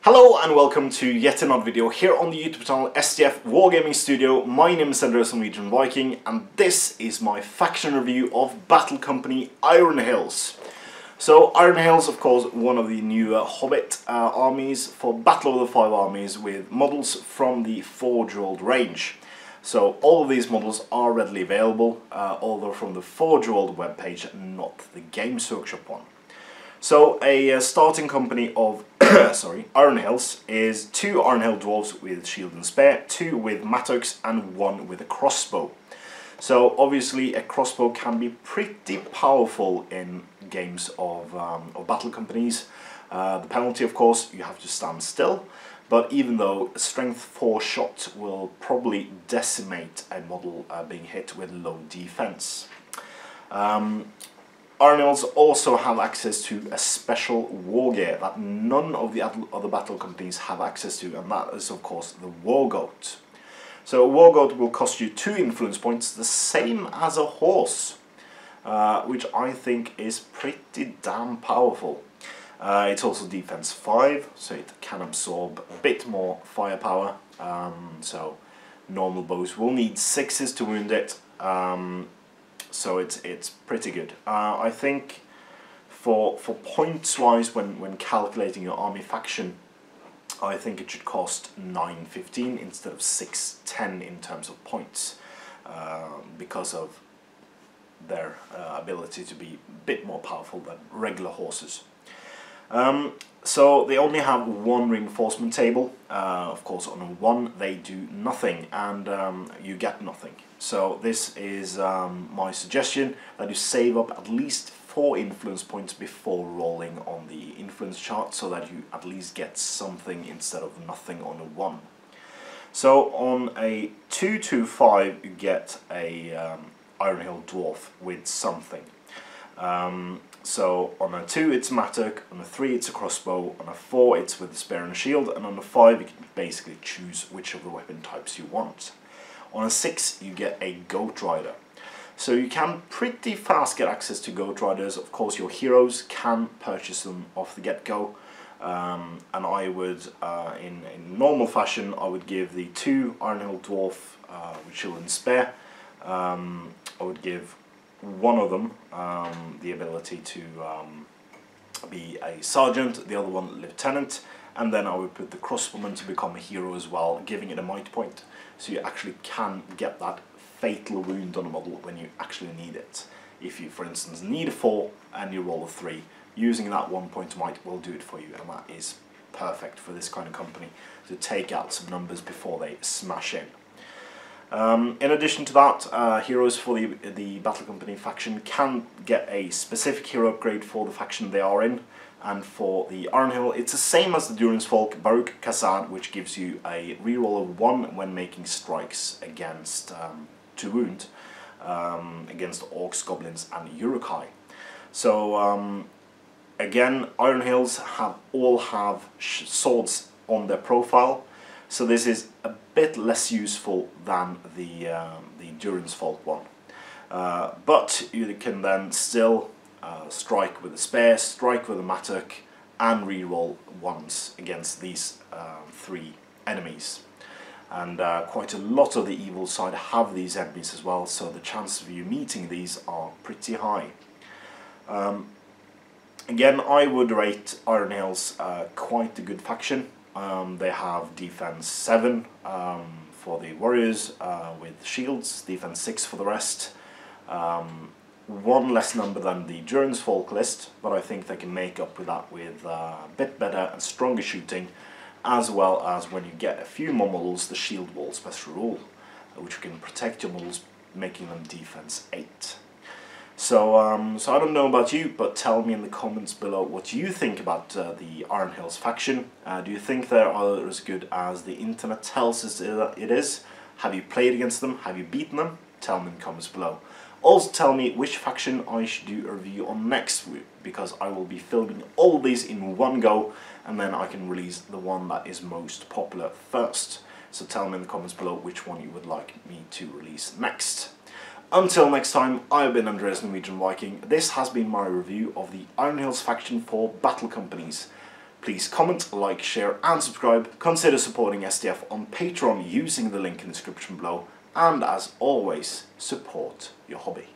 Hello and welcome to yet another video here on the YouTube channel SDF Wargaming Studio. My name is Andreas Norwegian Viking and this is my faction review of Battle Company Iron Hills. So Iron Hills, of course, one of the new Hobbit armies for Battle of the Five Armies with models from the Forge World range. So all of these models are readily available, although from the Forge World webpage, not the Games Workshop one. So a starting company of Iron Hills is 2 Iron Hill Dwarves with shield and spear, 2 with mattocks and 1 with a crossbow. So obviously a crossbow can be pretty powerful in games of battle companies. The penalty, of course, you have to stand still, but even though a strength 4 shot will probably decimate a model being hit with low defense. Iron Hills also have access to a special war gear that none of the other battle companies have access to, and that is of course the War Goat. So a War Goat will cost you 2 influence points, the same as a horse, which I think is pretty damn powerful. It's also defense 5, so it can absorb a bit more firepower, so normal bows will need 6s to wound it. So it's pretty good. I think for points wise, when calculating your army faction, I think it should cost 9.15 instead of 6.10 in terms of points, because of their ability to be a bit more powerful than regular horses. So they only have 1 reinforcement table. Of course, on a 1 they do nothing, and you get nothing. So this is my suggestion, that you save up at least 4 influence points before rolling on the influence chart, so that you at least get something instead of nothing on a 1. So on a 2-2-5 you get a Iron Hill Dwarf with something. So on a 2 it's mattock, on a 3 it's a crossbow, on a 4 it's with a spear and a shield, and on a 5 you can basically choose which of the weapon types you want. On a 6 you get a Goat Rider. So you can pretty fast get access to Goat Riders. Of course your heroes can purchase them off the get-go, and I would, in normal fashion, I would give the 2 Iron Hill Dwarf with shield and spear, I would give one of them the ability to be a sergeant, the other one lieutenant, and then I would put the crossbowman to become a hero as well, giving it a might point, so you actually can get that fatal wound on a model when you actually need it. If you, for instance, need a 4 and you roll a 3, using that 1 point might will do it for you, and that is perfect for this kind of company, to take out some numbers before they smash in. In addition to that, heroes for the Battle Company faction can get a specific hero upgrade for the faction they are in, and for the Iron Hill it's the same as the Durance Folk Baruch Kazad, which gives you a reroll of 1 when making strikes against to wound against orcs, goblins and Uruk-hai. So again, Iron Hills all have swords on their profile, so this is a bit less useful than the Durance Folk one. But you can then still strike with a spear, strike with a mattock, and reroll 1s against these 3 enemies. And quite a lot of the evil side have these enemies as well, so the chances of you meeting these are pretty high. Again, I would rate Iron Hills quite a good faction. They have defense 7 for the warriors with shields, defense 6 for the rest. 1 less number than the Durance Folk list, but I think they can make up with that with a bit better and stronger shooting, as well as, when you get a few more models, the shield wall special rule, which can protect your models, making them defense 8. So, so I don't know about you, but tell me in the comments below what you think about the Iron Hills faction. Do you think they are as good as the internet tells us it is? Have you played against them? Have you beaten them? Tell me in the comments below. Also tell me which faction I should do a review on next week, because I will be filming all of these in one go, and then I can release the one that is most popular first. So tell me in the comments below which one you would like me to release next. Until next time, I've been Andreas Norwegian Viking. This has been my review of the Iron Hills faction for battle companies. Please comment, like, share and subscribe. Consider supporting SDF on Patreon using the link in the description below. And as always, support your hobby.